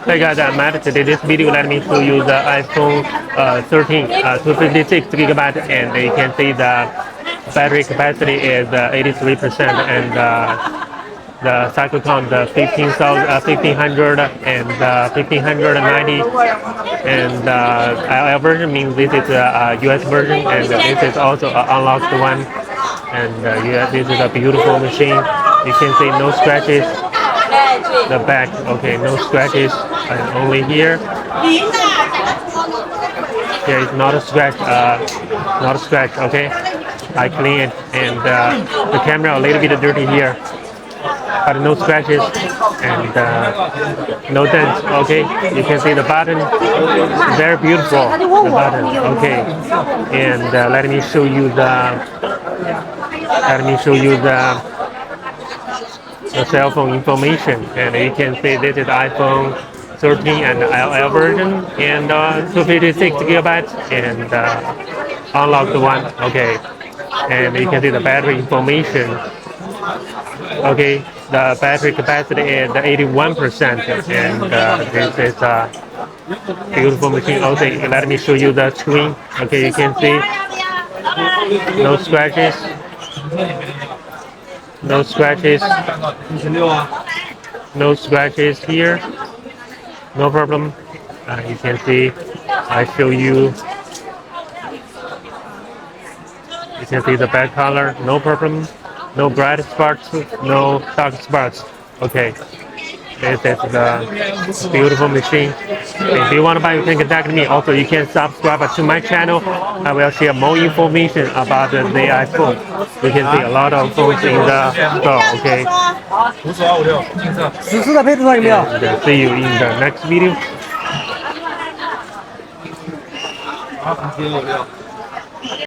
Hey guys, I'm Matt. Today this video let me show you the iPhone 13 256 gigabyte, and you can see the battery capacity is 83%, and the cycle count 1500 and 1590, and IL version means this is a US version, and this is also an unlocked one, and this is a beautiful machine. You can see no scratches. The back, okay, no scratches, and only here. There is not a scratch, not a scratch. Okay, I clean it, and the camera a little bit dirty here, but no scratches and no dents. Okay, you can see the button, very beautiful. The button, okay, and let me show you the cell phone information, and you can see this is iPhone 13 and LL version, and 256 gigabytes, and unlocked one. Okay, and you can see the battery information. Okay, the battery capacity is 81%, and this is a beautiful machine. Okay, let me show you the screen. Okay, you can see no scratches. No scratches. No scratches here. No problem. You can see. I show you. You can see the back color. No problem. No bright spots. No dark spots. Okay. This is the beautiful machine. If you want to buy, you can contact me. Also, you can subscribe to my channel. I will share more information about the iPhone. You can see a lot of phones in the store. Okay. 实时的配置上有没有？ And see you in the next video.